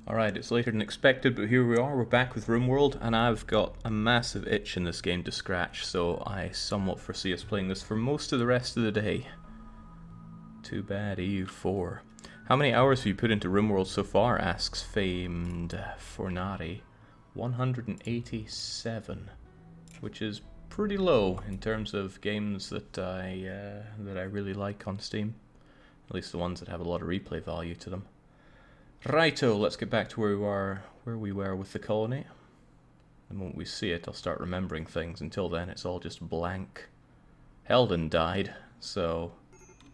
Alright, it's later than expected, but here we are, we're back with RimWorld, and I've got a massive itch in this game to scratch, so I somewhat foresee us playing this for most of the rest of the day. Too bad, EU4. How many hours have you put into RimWorld so far, asks Famed Fornari. 187, which is pretty low in terms of games that I really like on Steam. At least the ones that have a lot of replay value to them. Righto, let's get back to where we were with the colony. The moment we see it, I'll start remembering things. Until then, it's all just blank. Heldon died, so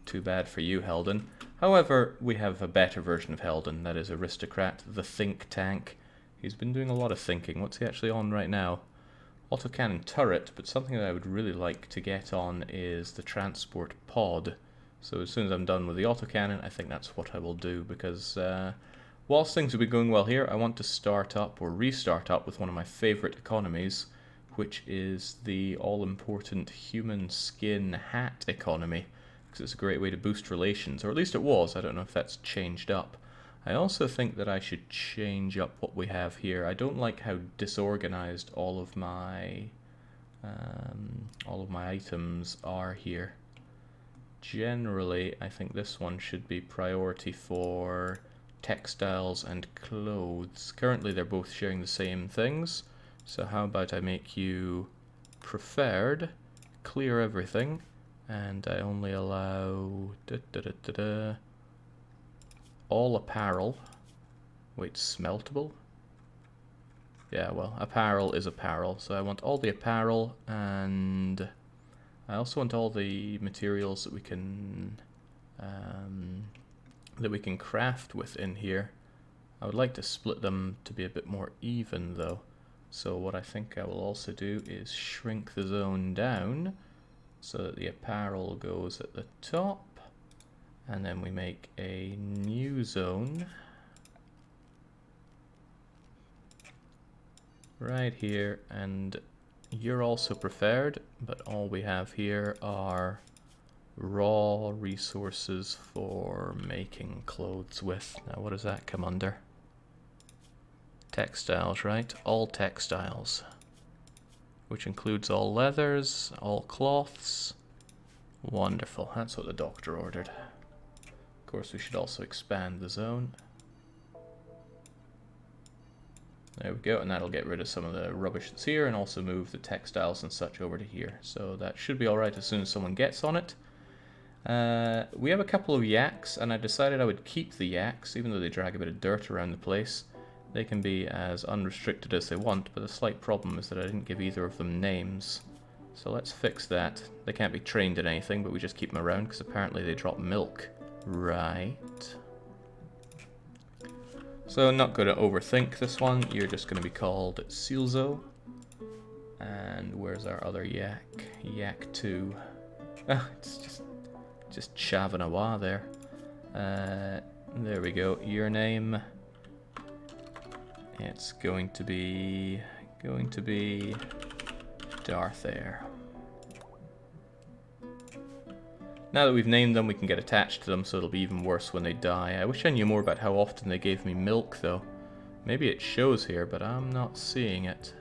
too bad for you, Heldon. However, we have a better version of Heldon, that is Aristocrat, the think tank. He's been doing a lot of thinking. What's he actually on right now? Autocannon turret, but something that I would really like to get on is the transport pod. So as soon as I'm done with the autocannon, I think that's what I will do, because whilst things will be going well here, I want to start up or restart up with one of my favourite economies, which is the all-important human skin hat economy, because it's a great way to boost relations, or at least it was. I don't know if that's changed up. I also think that I should change up what we have here. I don't like how disorganized all of my items are here. Generally, I think this one should be priority for textiles and clothes. Currently, they're both sharing the same things. So how about I make you preferred, clear everything, and I only allow all apparel. Wait, smeltable? Yeah, well, apparel is apparel. So I want all the apparel, and I also want all the materials that we can craft with in here. I would like to split them to be a bit more even, though. So what I think I will also do is shrink the zone down so that the apparel goes at the top. And then we make a new zone right here, and you're also preferred, but all we have here are raw resources for making clothes with. Now what does that come under? Textiles, right? All textiles, which includes all leathers, all cloths. Wonderful, that's what the doctor ordered. Of course, we should also expand the zone. There we go, and that'll get rid of some of the rubbish that's here and also move the textiles and such over to here. So that should be alright as soon as someone gets on it. We have a couple of yaks, and I decided I would keep the yaks, even though they drag a bit of dirt around the place. They can be as unrestricted as they want, but the slight problem is that I didn't give either of them names. So let's fix that. They can't be trained in anything, but we just keep them around because apparently they drop milk. Right. So not going to overthink this one. You're just going to be called Silzo. And where's our other yak? Yak 2. Oh, it's just chaving awa there. There we go. Your name. It's going to be Darth Air. Now that we've named them, we can get attached to them, so it'll be even worse when they die. I wish I knew more about how often they gave me milk, though. Maybe it shows here, but I'm not seeing it.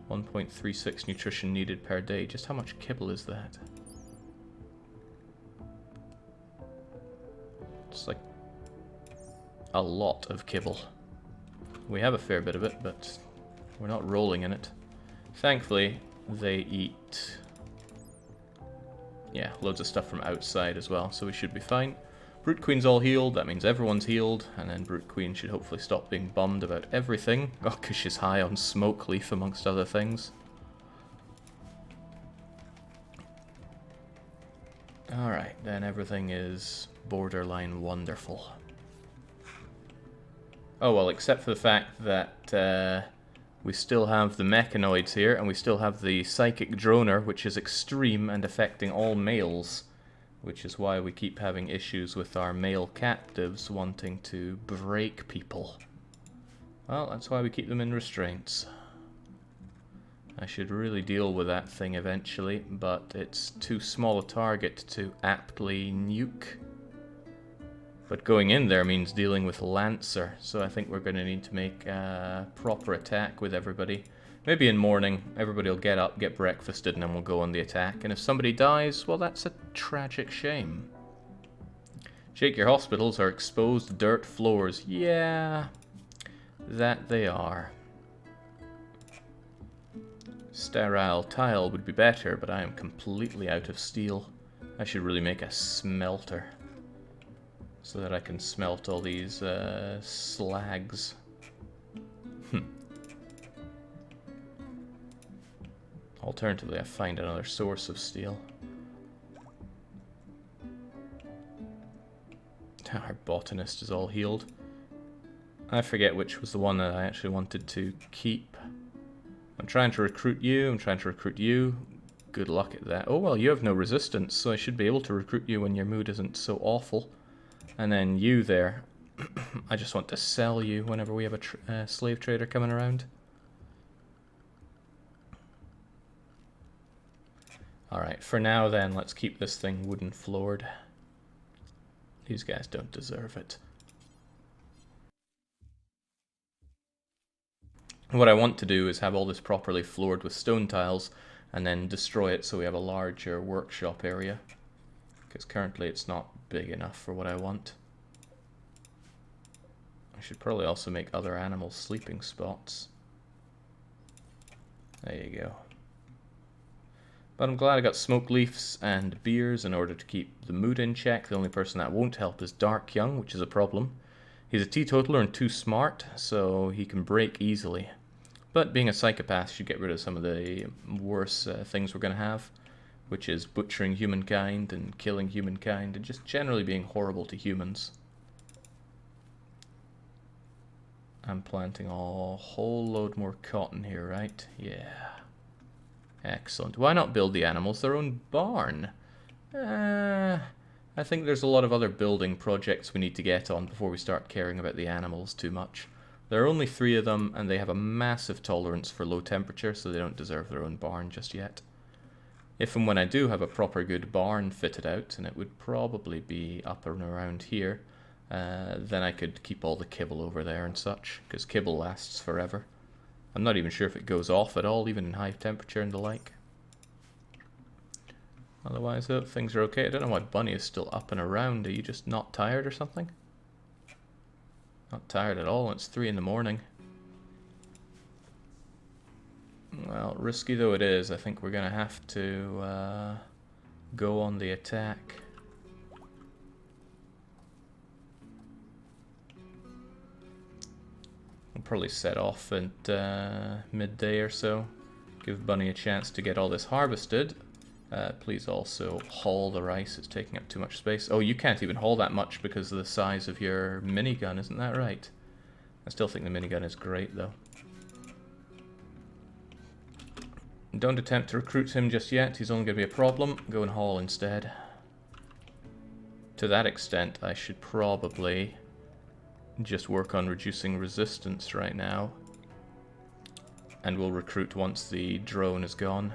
1.36 nutrition needed per day. Just how much kibble is that? It's like a lot of kibble. We have a fair bit of it, but we're not rolling in it. Thankfully, they eat... yeah, loads of stuff from outside as well, so we should be fine. Brute Queen's all healed, that means everyone's healed, and then Brute Queen should hopefully stop being bummed about everything. Oh, because she's high on smoke leaf, amongst other things. Alright, then everything is borderline wonderful. Oh well, except for the fact that we still have the mechanoids here, and we still have the psychic droner, which is extreme and affecting all males, which is why we keep having issues with our male captives wanting to break people. Well, that's why we keep them in restraints. I should really deal with that thing eventually, but it's too small a target to aptly nuke. But going in there means dealing with Lancer, so I think we're going to need to make a proper attack with everybody. Maybe in morning, everybody will get up, get breakfasted, and then we'll go on the attack. And if somebody dies, well, that's a tragic shame. Jake, your hospitals are exposed dirt floors. Yeah, that they are. Sterile tile would be better, but I am completely out of steel. I should really make a smelter so that I can smelt all these slags. Alternatively, I find another source of steel. Our botanist is all healed. I forget which was the one that I actually wanted to keep. I'm trying to recruit you, I'm trying to recruit you. Good luck at that. Oh well, you have no resistance, so I should be able to recruit you when your mood isn't so awful. And then you there. I just want to sell you whenever we have a slave trader coming around. Alright, for now then, let's keep this thing wooden floored. These guys don't deserve it. What I want to do is have all this properly floored with stone tiles and then destroy it so we have a larger workshop area. Because currently it's not big enough for what I want. I should probably also make other animals sleeping spots. There you go. But I'm glad I got smoke leaves and beers in order to keep the mood in check. The only person that won't help is Dark Young, which is a problem. He's a teetotaler and too smart, so he can break easily. But being a psychopath should get rid of some of the worse things we're going to have, which is butchering humankind and killing humankind and just generally being horrible to humans. I'm planting a whole load more cotton here, right? Yeah. Excellent. Why not build the animals their own barn? I think there's a lot of other building projects we need to get on before we start caring about the animals too much. There are only 3 of them, and they have a massive tolerance for low temperature, so they don't deserve their own barn just yet. If and when I do have a proper good barn fitted out, and it would probably be up and around here, then I could keep all the kibble over there and such, because kibble lasts forever. I'm not even sure if it goes off at all, even in high temperature and the like. Otherwise, though, things are okay. I don't know why Bunny is still up and around. Are you just not tired or something? Not tired at all. It's 3 in the morning. Well, risky though it is, I think we're going to have to go on the attack. We'll probably set off at midday or so. Give Bunny a chance to get all this harvested. Please also haul the rice, it's taking up too much space. Oh, you can't even haul that much because of the size of your minigun, isn't that right? I still think the minigun is great though. Don't attempt to recruit him just yet, he's only going to be a problem. Go and haul instead. To that extent, I should probably just work on reducing resistance right now. And we'll recruit once the drone is gone.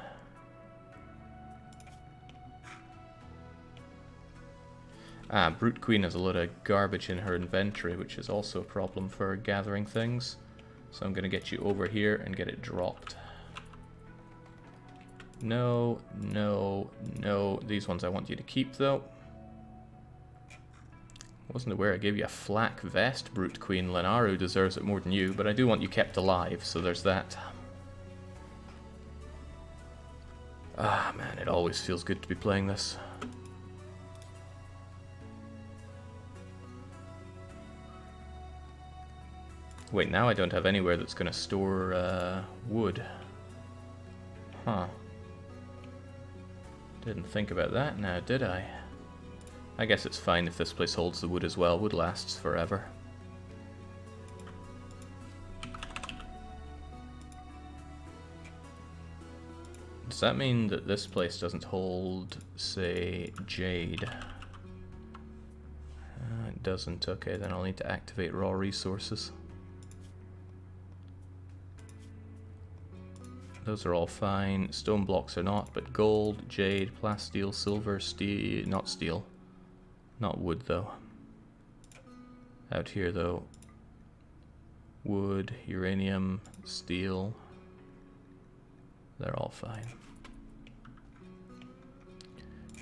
Ah, Brute Queen has a lot of garbage in her inventory, which is also a problem for gathering things. So I'm going to get you over here and get it dropped. No, no, no. These ones I want you to keep, though. Wasn't aware I gave you a flak vest, Brute Queen. Lenaru deserves it more than you, but I do want you kept alive, so there's that. Ah, man, it always feels good to be playing this. Wait, now I don't have anywhere that's going to store wood. Huh. Didn't think about that now, did I? I guess it's fine if this place holds the wood as well. Wood lasts forever. Does that mean that this place doesn't hold, say, jade? It doesn't. Okay, then I'll need to activate raw resources. Those are all fine. Stone blocks are not, but gold, jade, plasteel, silver, steel, not steel. Not wood, though. Out here though, wood, uranium, steel, they're all fine.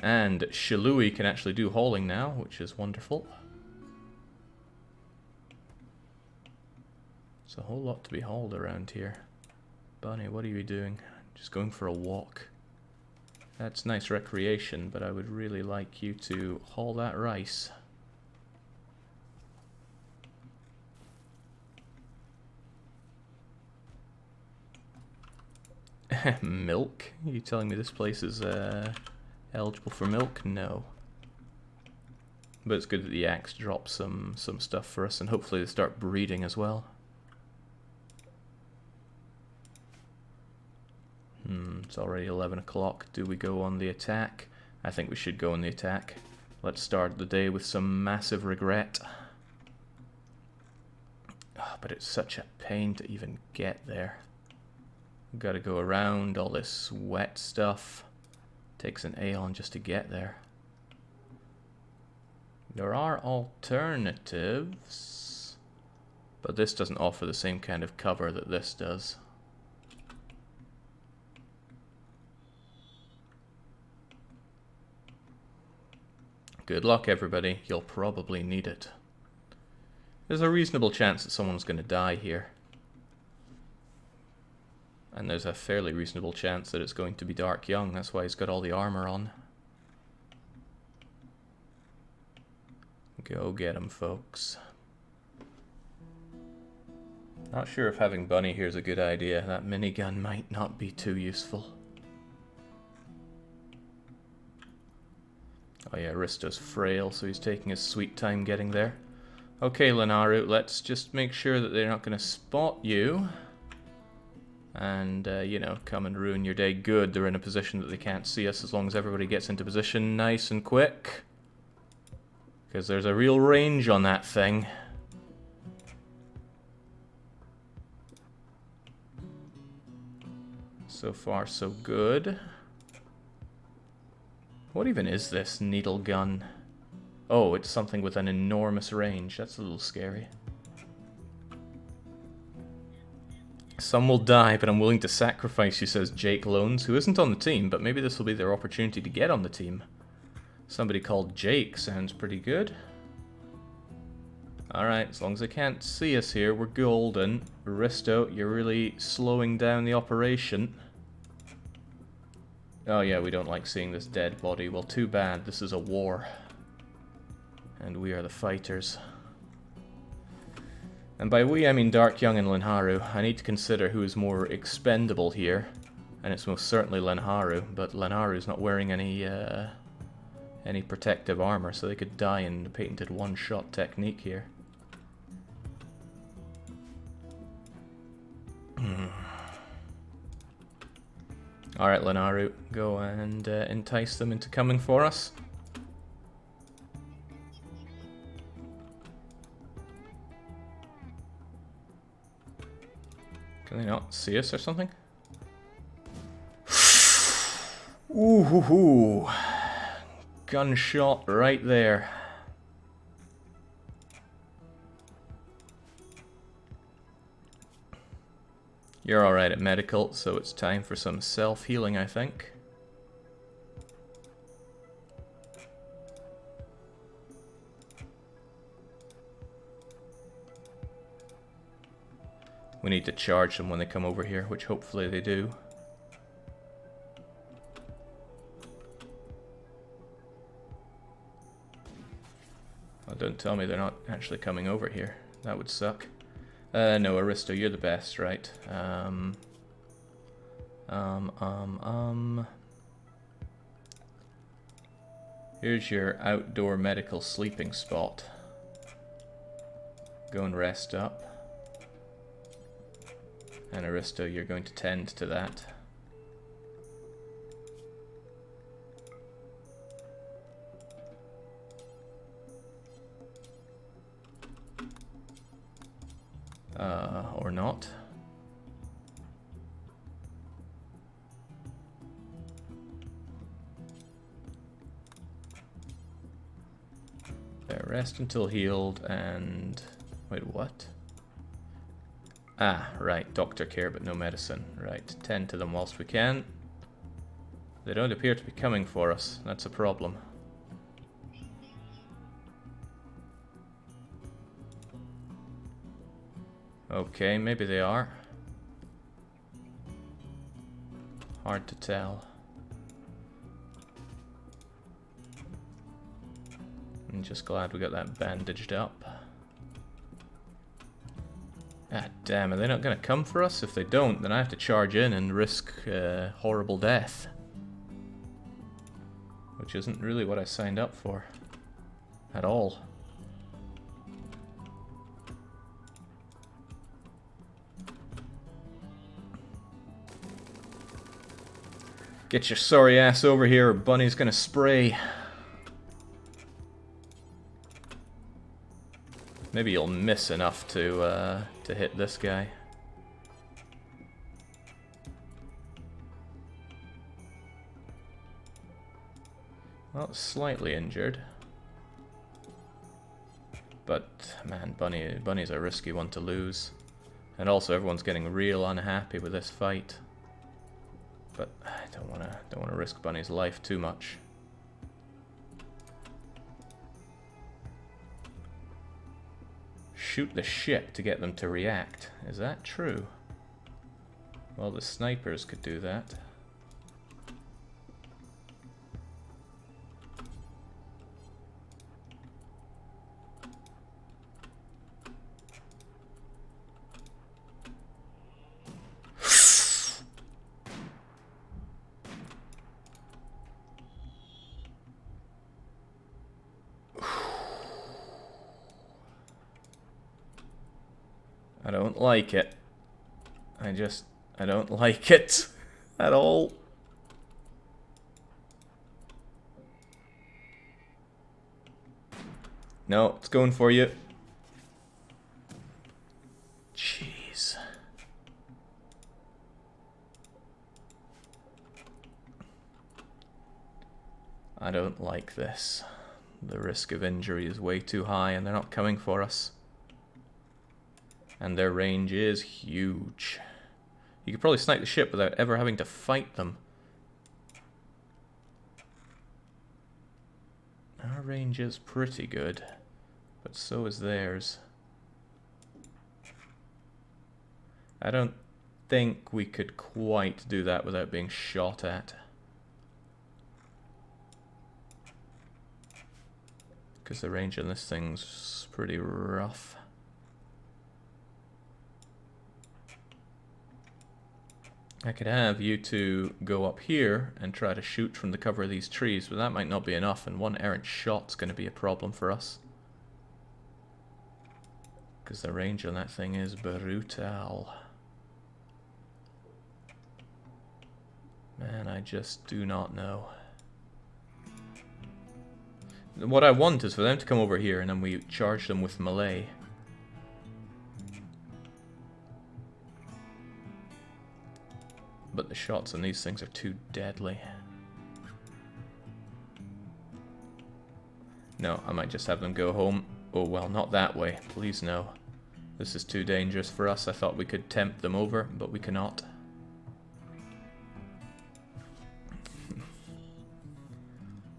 And Shalui can actually do hauling now, which is wonderful. There's a whole lot to be hauled around here. Bunny, what are you doing? Just going for a walk. That's nice recreation, but I would really like you to haul that rice. Milk? Are you telling me this place is eligible for milk? No. But it's good that the axe drops some stuff for us, and hopefully they start breeding as well. It's already 11 o'clock. Do we go on the attack? I think we should go on the attack. Let's start the day with some massive regret. Oh, but it's such a pain to even get there. Gotta go around all this wet stuff. Takes an aeon just to get there. There are alternatives, but this doesn't offer the same kind of cover that this does. Good luck, everybody. You'll probably need it. There's a reasonable chance that someone's going to die here. And there's a fairly reasonable chance that it's going to be Dark Young. That's why he's got all the armor on. Go get him, folks. Not sure if having Bunny here is a good idea. That minigun might not be too useful. Oh yeah, Risto's frail, so he's taking his sweet time getting there. Okay, Lenaru, let's just make sure that they're not going to spot you. And, you know, come and ruin your day. Good, they're in a position that they can't see us as long as everybody gets into position nice and quick. Because there's a real range on that thing. So far, so good. What even is this needle gun? Oh, it's something with an enormous range. That's a little scary. Some will die, but I'm willing to sacrifice you, says Jake Loans, who isn't on the team, but maybe this will be their opportunity to get on the team. Somebody called Jake sounds pretty good. Alright, as long as they can't see us here, we're golden. Risto, you're really slowing down the operation. Oh yeah, we don't like seeing this dead body. Well, too bad. This is a war. And we are the fighters. And by we, I mean Dark Young and Lenharu. I need to consider who is more expendable here. And it's most certainly Lenharu, but Lenharu's not wearing any protective armor, so they could die in the patented one-shot technique here. Alright, Lenaru, go and entice them into coming for us. Can they not see us or something? Ooh, hoo, hoo. Gunshot right there. You're alright at medical, so it's time for some self-healing, I think. We need to charge them when they come over here, which hopefully they do. Oh, don't tell me they're not actually coming over here. That would suck. No, Aristo, you're the best, right? Here's your outdoor medical sleeping spot. Go and rest up. And Aristo, you're going to tend to that. Or not. Rest until healed and... Wait, what? Ah, right. Doctor care but no medicine. Right. Tend to them whilst we can. They don't appear to be coming for us. That's a problem. Okay, maybe they are. Hard to tell. I'm just glad we got that bandaged up. Ah, damn, are they not going to come for us? If they don't, then I have to charge in and risk horrible death. Which isn't really what I signed up for. At all. Get your sorry ass over here or Bunny's going to spray. Maybe you'll miss enough to hit this guy. Well, slightly injured. But, man, Bunny's a risky one to lose. And also everyone's getting real unhappy with this fight. But I don't wanna risk Bunny's life too much. Shoot the ship to get them to react. Is that true? Well, the snipers could do that. I don't like it. I don't like it at all. No, it's going for you. Jeez. I don't like this. The risk of injury is way too high and they're not coming for us. And their range is huge. You could probably snipe the ship without ever having to fight them. Our range is pretty good, but so is theirs. I don't think we could quite do that without being shot at. Because the range on this thing's pretty rough. I could have you two go up here and try to shoot from the cover of these trees, but that might not be enough, and one errant shot's going to be a problem for us. Because the range on that thing is brutal. Man, I just do not know. What I want is for them to come over here and then we charge them with melee. But the shots on these things are too deadly. No, I might just have them go home. Oh well, not that way. Please no. This is too dangerous for us. I thought we could tempt them over, but we cannot.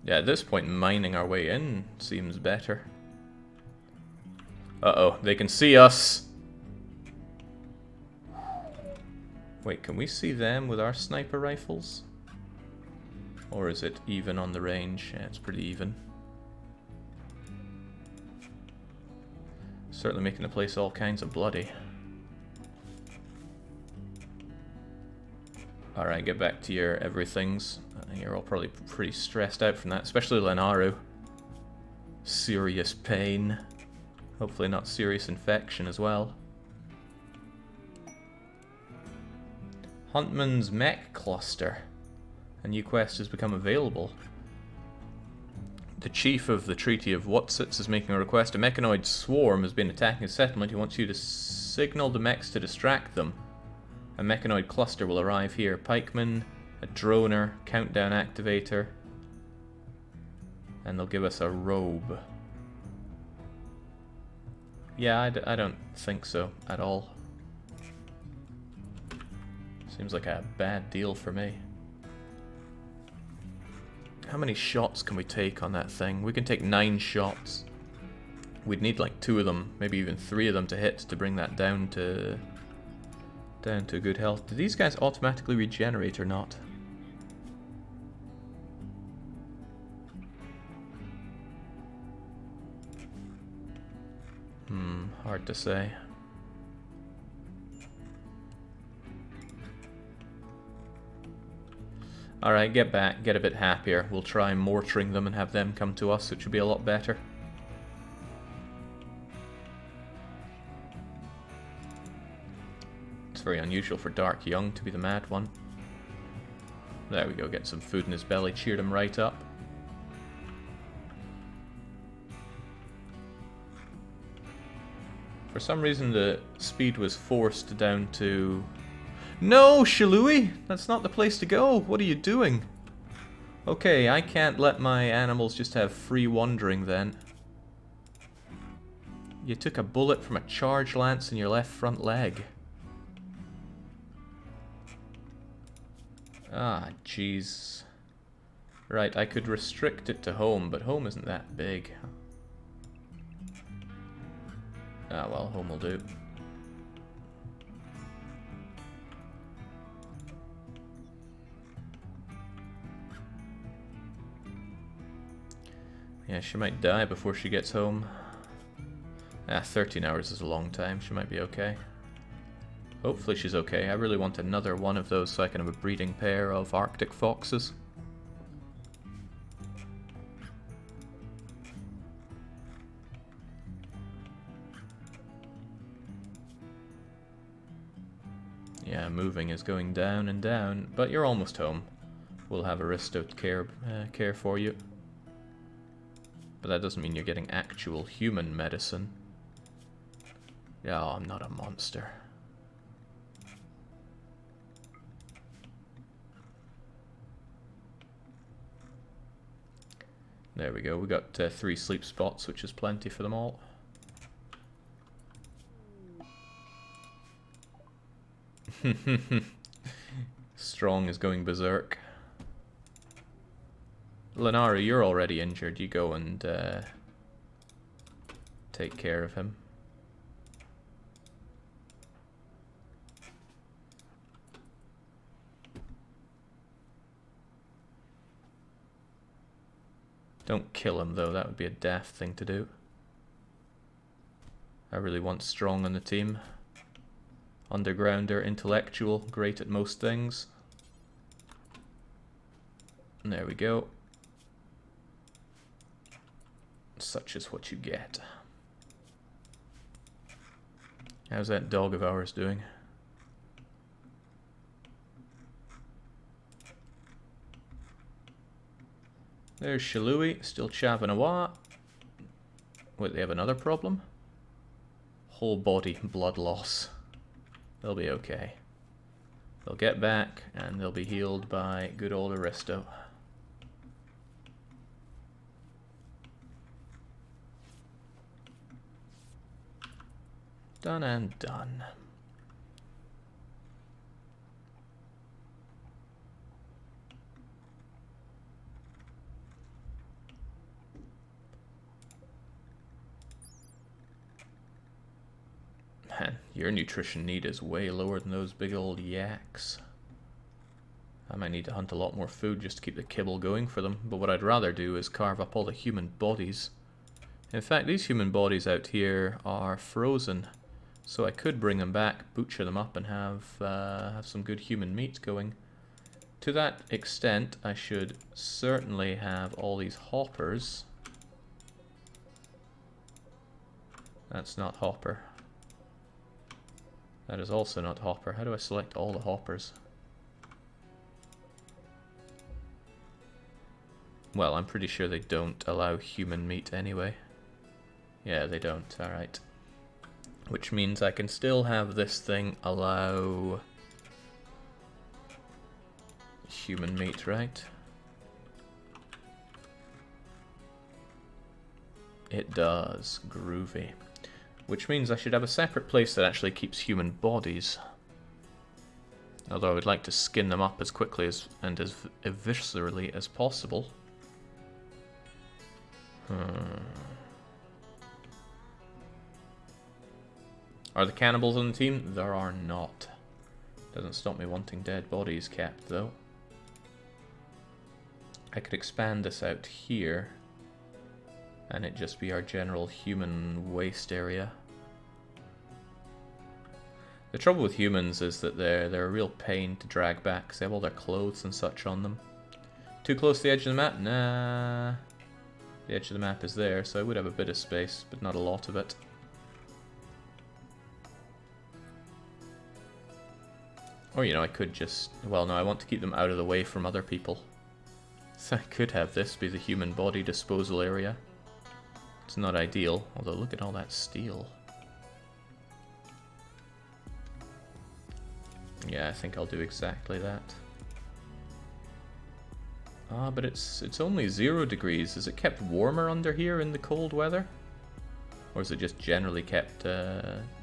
Yeah, at this point, mining our way in seems better. Uh-oh, they can see us! Wait, can we see them with our sniper rifles? Or is it even on the range? Yeah, it's pretty even. Certainly making the place all kinds of bloody. Alright, get back to your everythings. You're all probably pretty stressed out from that, especially Lenaru. Serious pain. Hopefully not serious infection as well. Huntman's Mech Cluster. A new quest has become available. The chief of the Treaty of Wotsits is making a request. A mechanoid swarm has been attacking a settlement. He wants you to signal the mechs to distract them. A mechanoid cluster will arrive here. Pikeman, a droner, countdown activator. And they'll give us a robe. Yeah, I don't think so at all. Seems like a bad deal for me. How many shots can we take on that thing? We can take 9 shots. We'd need like 2 of them, maybe even 3 of them to hit to bring that down to good health. Do these guys automatically regenerate or not? Hard to say. Alright, get back, get a bit happier. We'll try mortaring them and have them come to us, which would be a lot better. It's very unusual for Dark Young to be the mad one. There we go, get some food in his belly, cheered him right up. For some reason the speed was forced down to... No, Shalui! That's not the place to go! What are you doing? Okay, I can't let my animals just have free wandering then. You took a bullet from a charge lance in your left front leg. Ah, jeez. Right, I could restrict it to home, but home isn't that big. Ah, well, home will do. Yeah, she might die before she gets home. Ah, 13 hours is a long time. She might be okay. Hopefully she's okay. I really want another one of those so I can have a breeding pair of Arctic foxes. Yeah, moving is going down and down, but you're almost home. We'll have Aristo care for you. But that doesn't mean you're getting actual human medicine. Yeah, oh, I'm not a monster. There we go, we got 3 sleep spots, which is plenty for them all. Strong is going berserk. Lenara, you're already injured. You go and take care of him. Don't kill him though, that would be a daft thing to do. I really want Strong on the team. Undergrounder, intellectual, great at most things. And there we go. Such is what you get. How's that dog of ours doing? There's Shalui, still chapping away. Wait, they have another problem? Whole body blood loss. They'll be okay. They'll get back and they'll be healed by good old Aristo. Done and done. Man, your nutrition need is way lower than those big old yaks. I might need to hunt a lot more food just to keep the kibble going for them, but what I'd rather do is carve up all the human bodies. In fact, these human bodies out here are frozen, so I could bring them back, butcher them up, and have some good human meat going. To that extent, I should certainly have all these hoppers. That's not hopper. That is also not hopper. How do I select all the hoppers? Well, I'm pretty sure they don't allow human meat anyway. Yeah, they don't. Alright. Which means I can still have this thing allow human meat, right? It does. Groovy. Which means I should have a separate place that actually keeps human bodies. Although I would like to skin them up as quickly and as viscerally as possible. Are the cannibals on the team? There are not. Doesn't stop me wanting dead bodies kept, though. I could expand this out here, and it just be our general human waste area. The trouble with humans is that they're a real pain to drag back, because they have all their clothes and such on them. Too close to the edge of the map? Nah. The edge of the map is there, so I would have a bit of space, but not a lot of it. Or, you know, I could just... Well, no, I want to keep them out of the way from other people. So I could have this be the human body disposal area. It's not ideal, although look at all that steel. Yeah, I think I'll do exactly that. Ah, but it's only 0 degrees. Is it kept warmer under here in the cold weather? Or is it just generally kept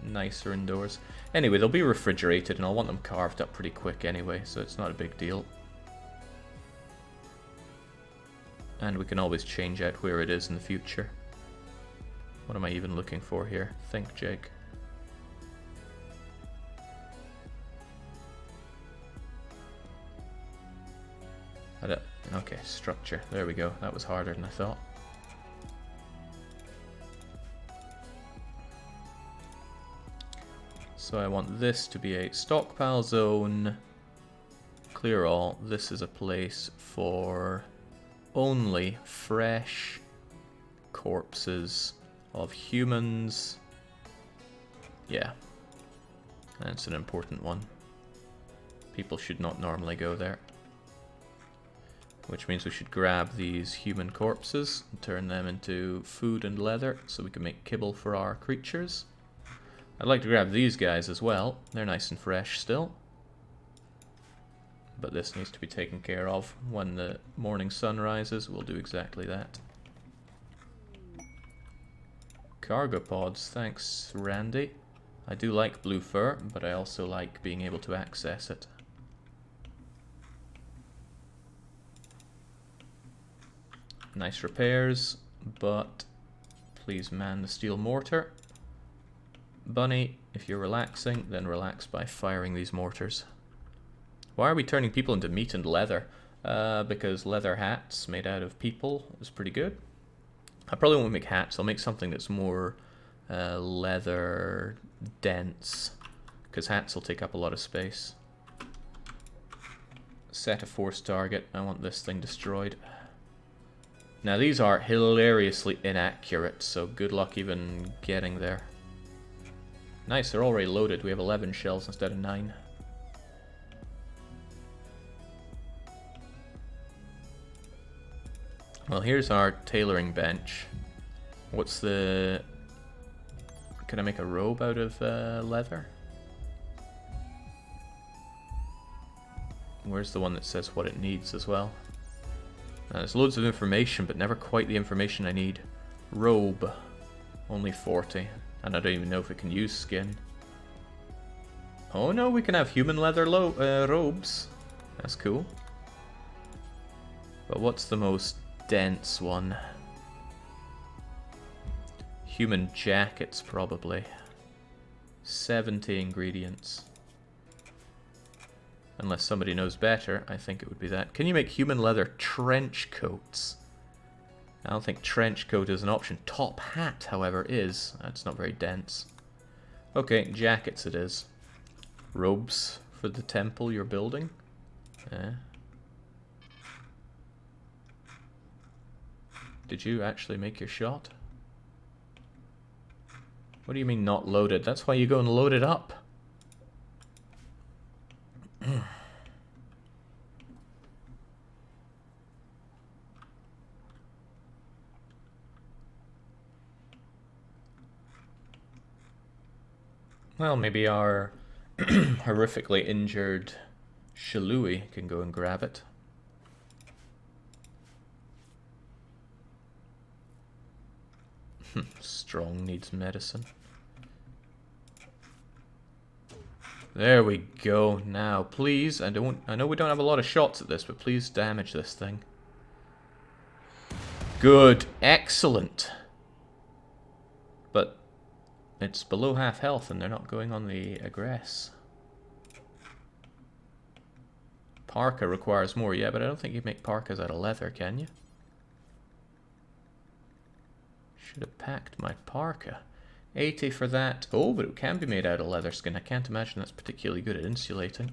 nicer indoors? Anyway, they'll be refrigerated and I'll want them carved up pretty quick anyway, so it's not a big deal. And we can always change out where it is in the future. What am I even looking for here? Think, Jake. Okay, structure. There we go. That was harder than I thought. So I want this to be a stockpile zone. Clear all. This is a place for only fresh corpses of humans. Yeah, that's an important one. People should not normally go there. Which means we should grab these human corpses and turn them into food and leather so we can make kibble for our creatures. I'd like to grab these guys as well. They're nice and fresh still. But this needs to be taken care of. When the morning sun rises, we'll do exactly that. Cargo pods, thanks Randy. I do like blue fur, but I also like being able to access it. Nice repairs, but please man the steel mortar. Bunny, if you're relaxing, then relax by firing these mortars. Why are we turning people into meat and leather? Because leather hats made out of people is pretty good. I probably won't make hats, I'll make something that's more leather dense, because hats will take up a lot of space. Set a force target, I want this thing destroyed. Now these are hilariously inaccurate, so good luck even getting there. Nice, they're already loaded. We have 11 shells instead of 9. Well, here's our tailoring bench. What's the... Can I make a robe out of leather? Where's the one that says what it needs as well? There's loads of information, but never quite the information I need. Robe. Only 40. And I don't even know if we can use skin. Oh no, we can have human leather robes. That's cool. But what's the most dense one? Human jackets, probably. 70 ingredients. Unless somebody knows better, I think it would be that. Can you make human leather trench coats? I don't think trench coat is an option. Top hat, however, is. That's not very dense. Okay, jackets it is. Robes for the temple you're building. Did you actually make your shot? What do you mean not loaded? That's why you go and load it up. Well, maybe our horrifically injured Shalui can go and grab it. Strong needs medicine. There we go. Now, please, I know we don't have a lot of shots at this, but please damage this thing. Good. Excellent. But it's below half health and they're not going on the aggress. Parka requires more, yeah, but I don't think you make parkas out of leather, can you? Should have packed my parka. 80 for that. Oh, but it can be made out of leather skin. I can't imagine that's particularly good at insulating.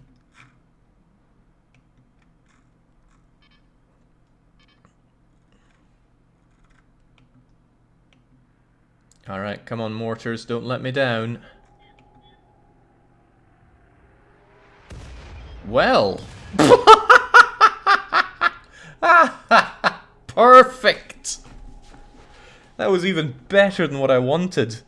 Alright, come on mortars, don't let me down. Well. Perfect! That was even better than what I wanted.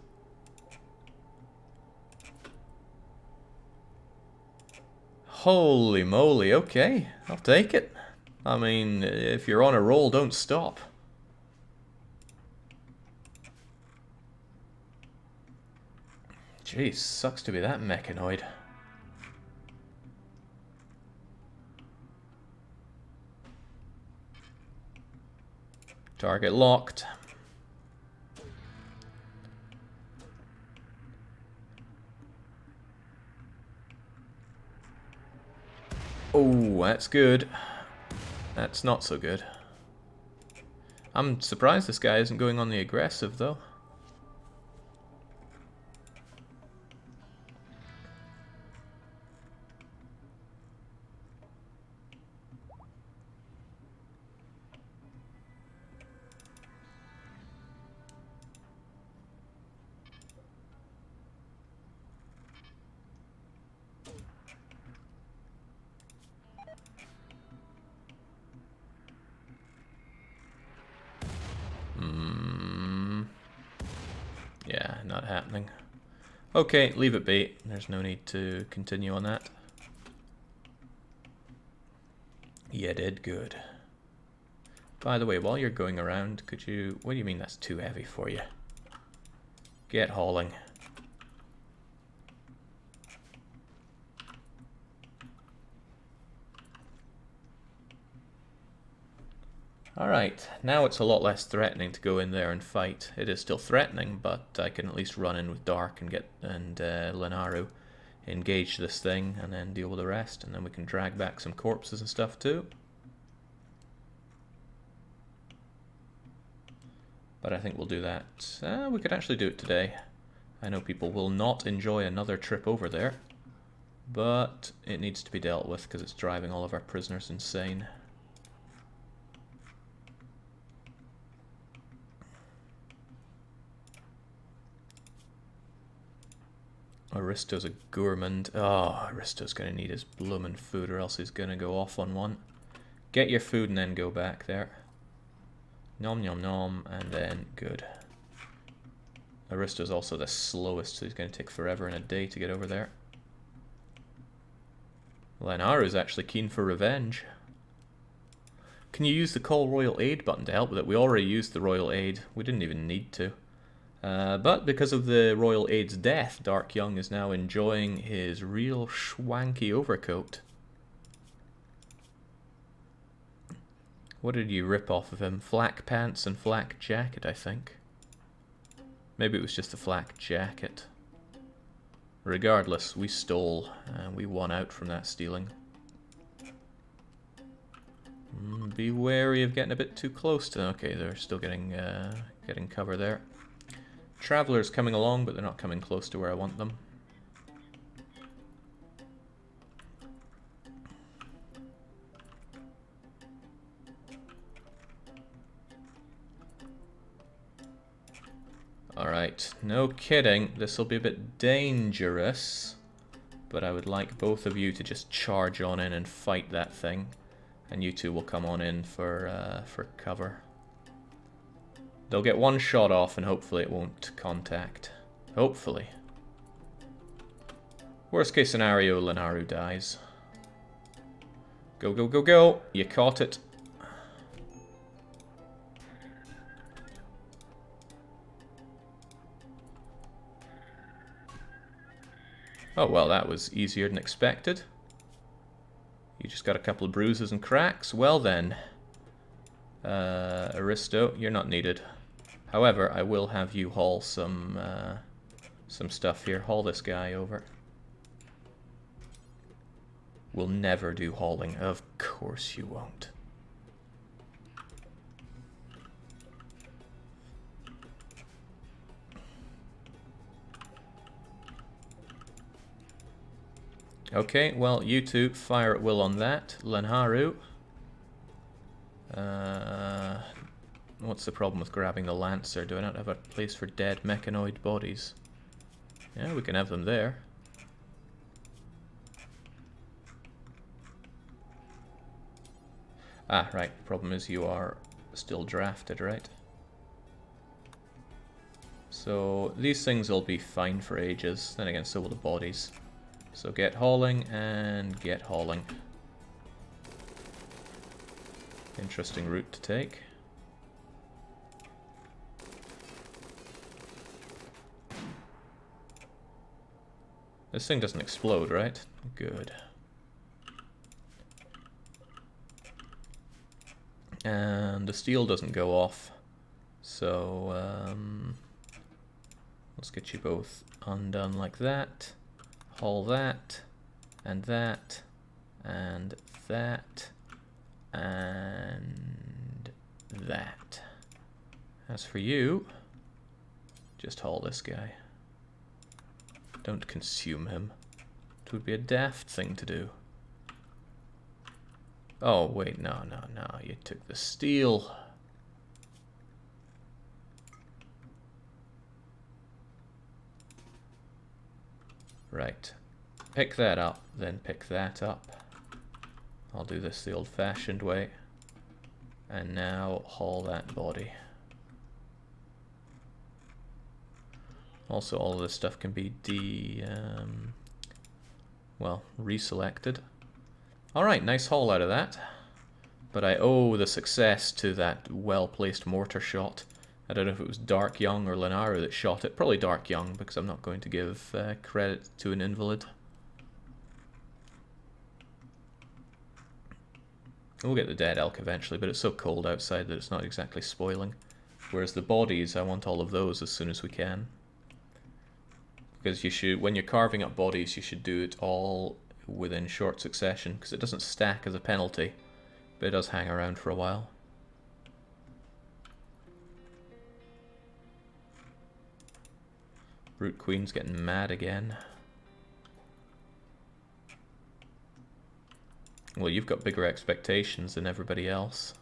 Holy moly, okay, I'll take it. I mean, if you're on a roll, don't stop. Jeez, sucks to be that mechanoid. Target locked. Oh, that's good. That's not so good. I'm surprised this guy isn't going on the aggressive, though. Yeah, not happening. Okay, leave it be. There's no need to continue on that. You did good. By the way, while you're going around, could you... What do you mean that's too heavy for you? Get hauling. Alright, now it's a lot less threatening to go in there and fight. It is still threatening, but I can at least run in with Dark and Lenaru engage this thing and then deal with the rest, and then we can drag back some corpses and stuff too. But I think we'll do that. We could actually do it today. I know people will not enjoy another trip over there, but it needs to be dealt with because it's driving all of our prisoners insane. Aristo's a gourmand. Oh, Aristo's going to need his bloomin' food or else he's going to go off on one. Get your food and then go back there. Nom nom nom, and then good. Aristo's also the slowest, so he's going to take forever and a day to get over there. Lenaru's actually keen for revenge. Can you use the Call Royal Aid button to help with it? We already used the Royal Aid. We didn't even need to. But because of the Royal Aid's death, Dark Young is now enjoying his real schwanky overcoat. What did you rip off of him? Flak pants and flak jacket, I think. Maybe it was just a flak jacket. Regardless, we stole, and we won out from that stealing. Be wary of getting a bit too close to them. Okay, they're still getting cover there. Travelers coming along, but they're not coming close to where I want them. Alright, no kidding, this will be a bit dangerous, but I would like both of you to just charge on in and fight that thing, and you two will come on in for cover. They'll get one shot off and hopefully it won't contact. Hopefully. Worst case scenario, Lenaru dies. Go, go, go, go! You caught it. Oh, well, that was easier than expected. You just got a couple of bruises and cracks. Well then, Aristo, you're not needed. However, I will have you haul some stuff here. Haul this guy over. We'll never do hauling. Of course you won't. Okay, well, you two fire at will on that. Lenharu. What's the problem with grabbing the Lancer? Do I not have a place for dead mechanoid bodies? Yeah, we can have them there. Ah, right. The problem is you are still drafted, right? So these things will be fine for ages. Then again, so will the bodies. So get hauling and get hauling. Interesting route to take. This thing doesn't explode, right? Good. And the steel doesn't go off. So, let's get you both undone like that. Haul that, and that, and that, and that. As for you, just haul this guy. Don't consume him. It would be a daft thing to do. Oh, wait, no, no, no. You took the steel. Right. Pick that up, then pick that up. I'll do this the old-fashioned way. And now haul that body. Also, all of this stuff can be reselected. Alright, nice haul out of that. But I owe the success to that well-placed mortar shot. I don't know if it was Dark Young or Lenaru that shot it. Probably Dark Young, because I'm not going to give credit to an invalid. We'll get the dead elk eventually, but it's so cold outside that it's not exactly spoiling. Whereas the bodies, I want all of those as soon as we can. Because you should, when you're carving up bodies, you should do it all within short succession, because it doesn't stack as a penalty, but it does hang around for a while. Brute Queen's getting mad again. Well, you've got bigger expectations than everybody else.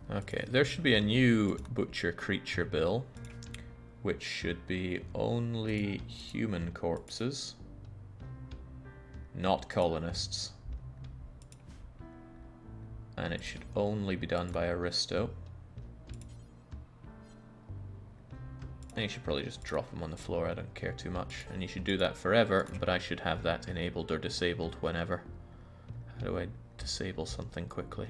Okay, there should be a new butcher creature bill, which should be only human corpses, not colonists. And it should only be done by Aristo. And you should probably just drop them on the floor, I don't care too much. And you should do that forever, but I should have that enabled or disabled whenever. How do I disable something quickly?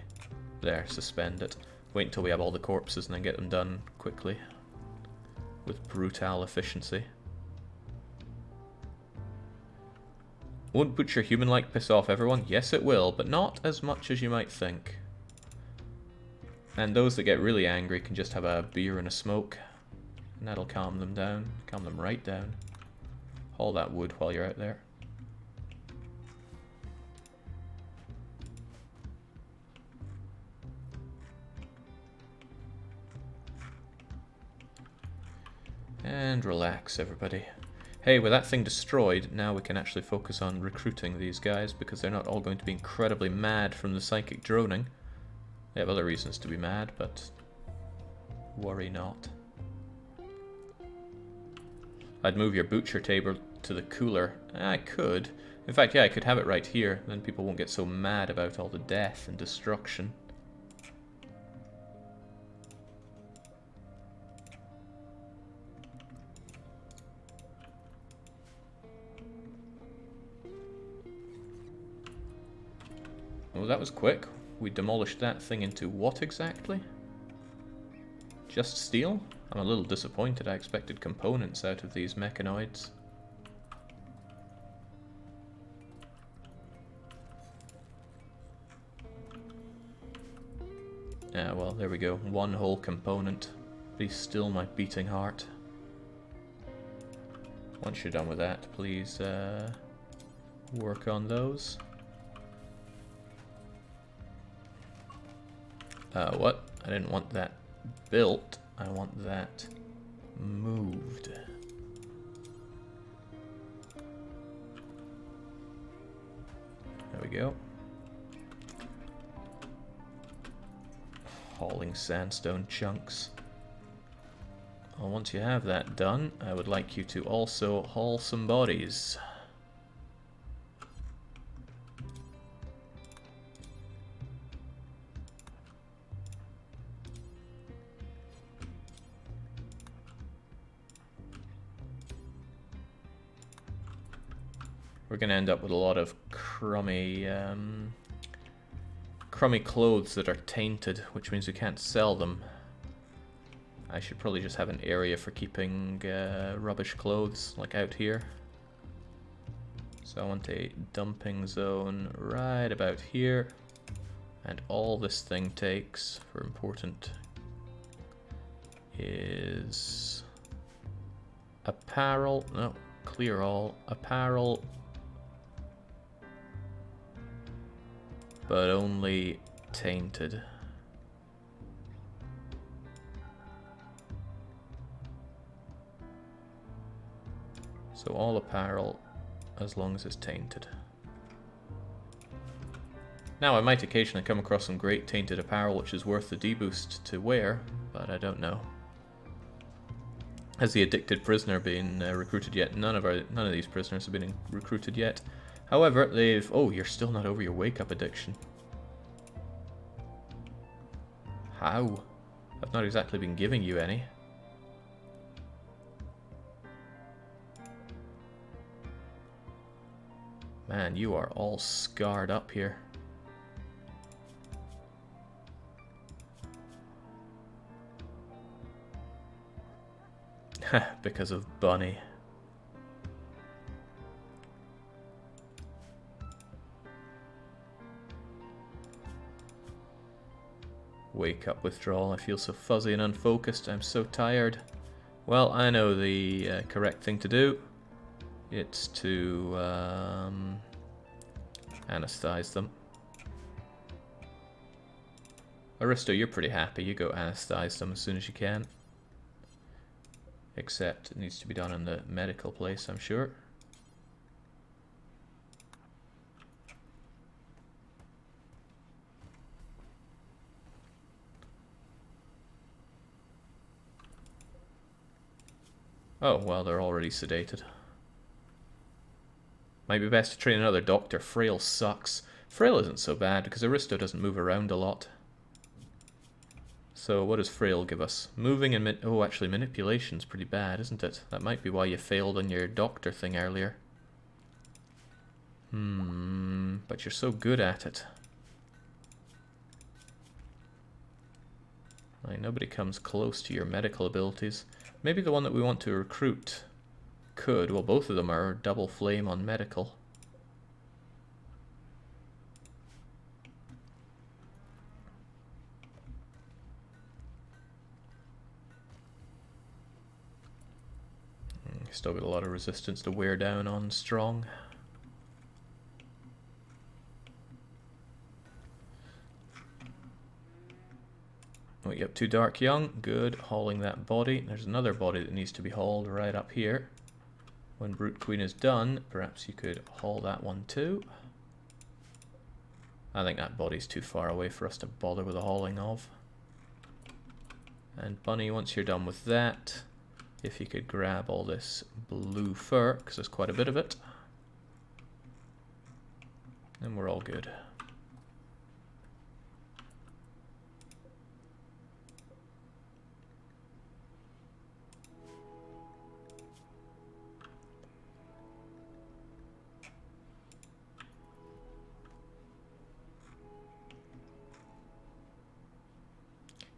There, suspend it. Wait until we have all the corpses and then get them done quickly. With brutal efficiency. Won't Butcher Human-like piss off everyone? Yes it will, but not as much as you might think. And those that get really angry can just have a beer and a smoke. And that'll calm them down. Calm them right down. Haul that wood while you're out there. And relax, everybody. Hey, with that thing destroyed, now we can actually focus on recruiting these guys, because they're not all going to be incredibly mad from the psychic droning. They have other reasons to be mad, but worry not. I'd move your butcher table to the cooler. I could. In fact, yeah, I could have it right here. Then people won't get so mad about all the death and destruction. Oh, that was quick. We demolished that thing into what exactly? Just steel? I'm a little disappointed. I expected components out of these mechanoids. Yeah, well, there we go. One whole component. Be still my beating heart. Once you're done with that, please work on those. What? I didn't want that built. I want that moved. There we go. Hauling sandstone chunks. Well, once you have that done, I would like you to also haul some bodies. We're going to end up with a lot of crummy clothes that are tainted, which means we can't sell them. I should probably just have an area for keeping rubbish clothes, like out here. So I want a dumping zone right about here. And all this thing takes for important is apparel. No, clear all. Apparel. But only tainted. So all apparel, as long as it's tainted. Now I might occasionally come across some great tainted apparel which is worth the deboost to wear, but I don't know. Has the addicted prisoner been recruited yet? None of these prisoners have been recruited yet. However, they've... Oh, you're still not over your wake-up addiction. How? I've not exactly been giving you any. Man, you are all scarred up here. Because of Bunny. Wake up withdrawal. I feel so fuzzy and unfocused. I'm so tired. Well, I know the correct thing to do. It's to anesthetize them. Aristo, you're pretty happy. You go anesthetize them as soon as you can. Except it needs to be done in the medical place, I'm sure. Oh, well, they're already sedated. Might be best to train another doctor. Frail sucks. Frail isn't so bad because Aristo doesn't move around a lot. So what does Frail give us? Moving and oh, actually manipulation's pretty bad, isn't it? That might be why you failed on your doctor thing earlier. But you're so good at it. Like, nobody comes close to your medical abilities. Maybe the one that we want to recruit could. Well, both of them are double flame on medical. Still got a lot of resistance to wear down on strong. What are you up to, Dark Young? Good. Hauling that body. There's another body that needs to be hauled right up here. When Brute Queen is done, perhaps you could haul that one too. I think that body's too far away for us to bother with the hauling of. And Bunny, once you're done with that, if you could grab all this blue fur, because there's quite a bit of it. And we're all good.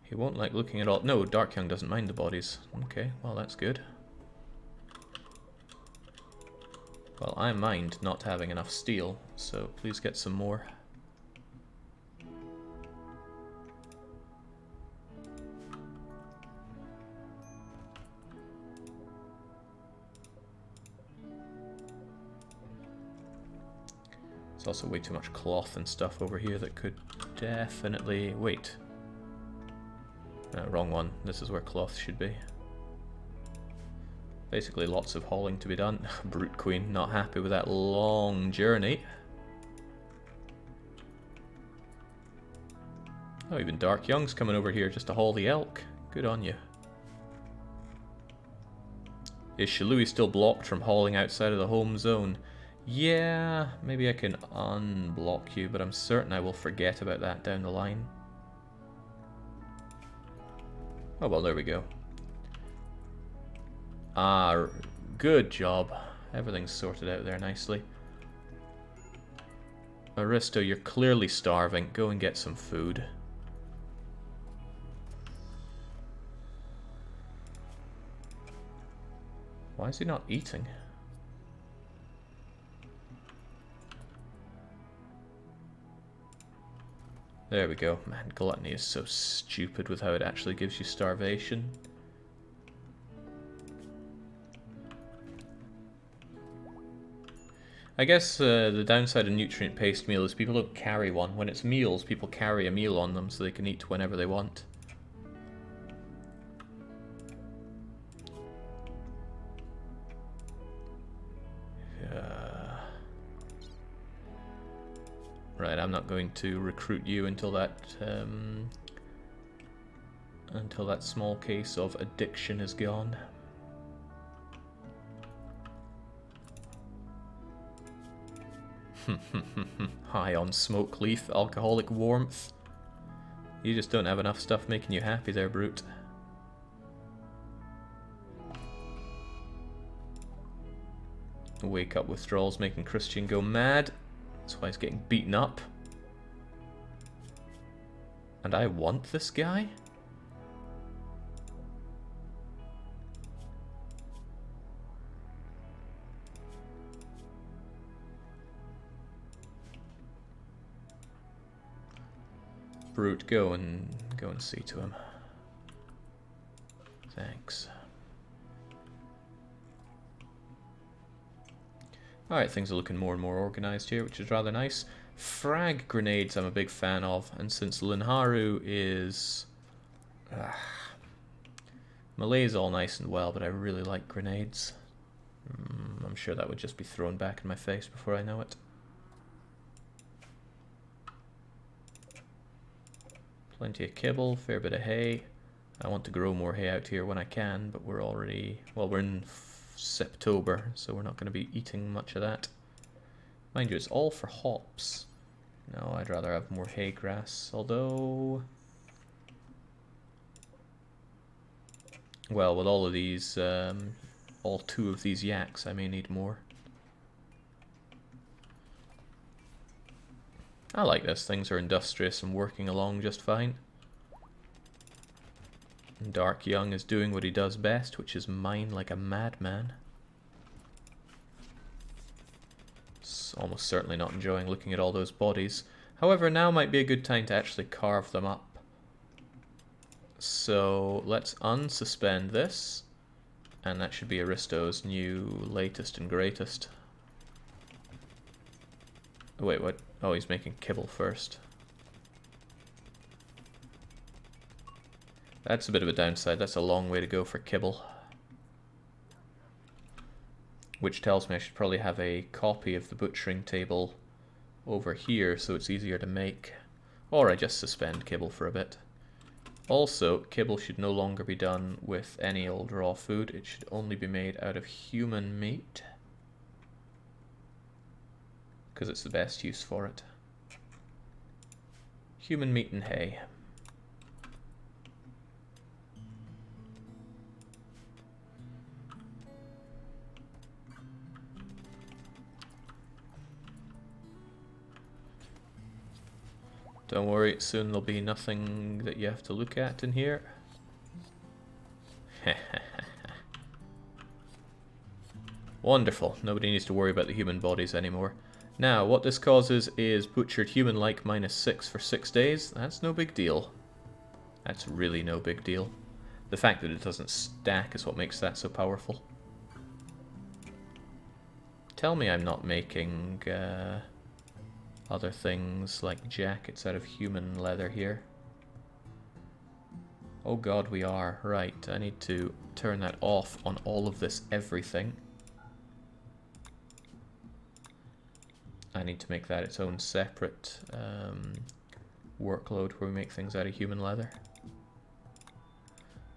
He won't like looking at all. No, Darkyoung doesn't mind the bodies. Okay, well that's good. Well, I mind not having enough steel, so please get some more. There's also way too much cloth and stuff over here that could definitely... Wait. Wrong one. This is where cloth should be. Basically lots of hauling to be done. Brute Queen not happy with that long journey. Oh, even Darkyoung's coming over here just to haul the elk. Good on you. Is Shalui still blocked from hauling outside of the home zone? Yeah, maybe I can unblock you, but I'm certain I will forget about that down the line. Oh well, there we go. Ah, good job. Everything's sorted out there nicely. Aristo, you're clearly starving. Go and get some food. Why is he not eating? There we go. Man, gluttony is so stupid with how it actually gives you starvation. I guess the downside of nutrient-paced meal is people don't carry one. When it's meals, people carry a meal on them so they can eat whenever they want. Right, I'm not going to recruit you until that small case of addiction is gone. High on smoke leaf, alcoholic warmth. You just don't have enough stuff making you happy there, Brute. Wake up withdrawals making Christian go mad. That's why he's getting beaten up. And I want this guy? Brute, go and see to him. Thanks. Alright, things are looking more and more organized here, which is rather nice. Frag grenades I'm a big fan of, and since Linharu is... Malay's all nice and well, but I really like grenades. I'm sure that would just be thrown back in my face before I know it. Plenty of kibble, fair bit of hay. I want to grow more hay out here when I can, but we're already... Well, we're in September, so we're not going to be eating much of that. Mind you, it's all for hops. No, I'd rather have more hay grass, although... Well, with all of these, all 2 of these yaks, I may need more. I like this, things are industrious and working along just fine. Darkyoung is doing what he does best, which is mine like a madman. Almost certainly not enjoying looking at all those bodies. However, now might be a good time to actually carve them up. So let's unsuspend this, and that should be Aristo's new latest and greatest. Oh, wait, what? Oh, he's making kibble first. That's a bit of a downside. That's a long way to go for kibble. Which tells me I should probably have a copy of the butchering table over here so it's easier to make. Or I just suspend kibble for a bit. Also, kibble should no longer be done with any old raw food. It should only be made out of human meat, because it's the best use for it. Human meat and hay. Don't worry, soon there'll be nothing that you have to look at in here. Wonderful. Nobody needs to worry about the human bodies anymore. Now, what this causes is butchered human-like -6 for 6 days. That's no big deal. That's really no big deal. The fact that it doesn't stack is what makes that so powerful. Tell me I'm not making other things like jackets out of human leather here. Oh god, we are. Right, I need to turn that off on all of this everything. I need to make that its own separate workload where we make things out of human leather.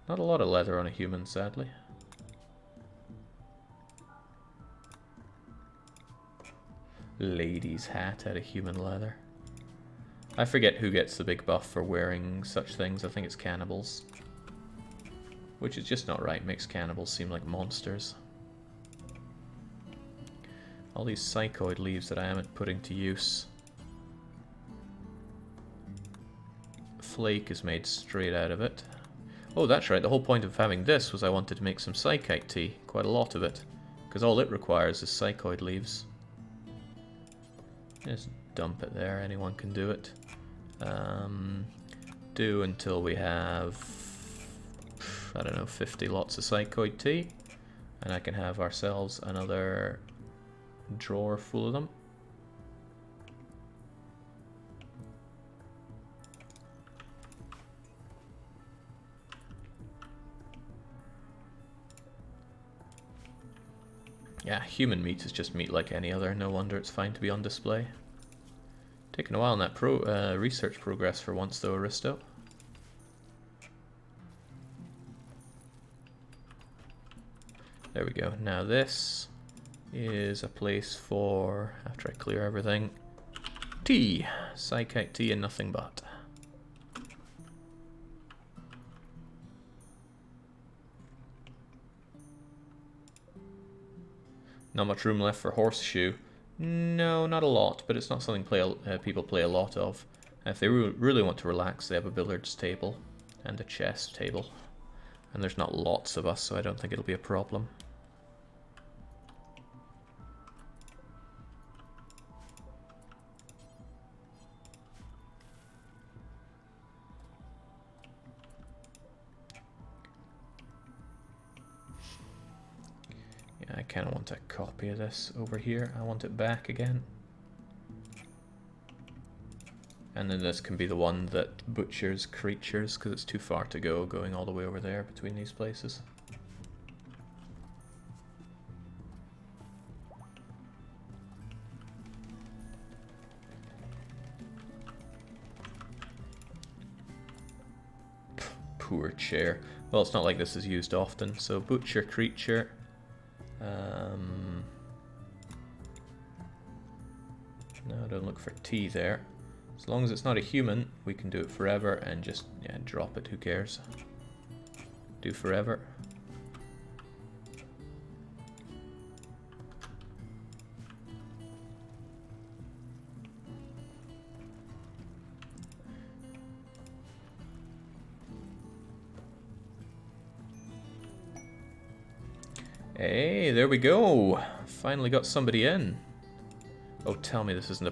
Not a lot of leather on a human, sadly. Lady's hat out of human leather. I forget who gets the big buff for wearing such things. I think it's cannibals. Which is just not right. Makes cannibals seem like monsters. All these psychoid leaves that I haven't putting to use. Flake is made straight out of it. Oh, that's right. The whole point of having this was I wanted to make some psychite tea. Quite a lot of it. Because all it requires is psychoid leaves. Just dump it there. Anyone can do it. Do until we have, I don't know, 50 lots of psychoid tea. And I can have ourselves another drawer full of them. Yeah, human meat is just meat like any other. No wonder it's fine to be on display. Taking a while on that research progress for once though, Aristo. There we go. Now this is a place for, after I clear everything, tea. Psychite tea and nothing but. Not much room left for horseshoe. No, not a lot, but it's not something people play a lot of. If they really want to relax, they have a billiards table and a chess table. And there's not lots of us, so I don't think it'll be a problem. I kind of want a copy of this over here. I want it back again. And then this can be the one that butchers creatures, because it's too far to go going all the way over there between these places. Poor chair. Well, it's not like this is used often, so butcher creature. No, don't look for tea there. As long as it's not a human, we can do it forever and just, yeah, drop it, who cares. Do forever. Hey, there we go. Finally got somebody in. Oh, tell me this isn't a place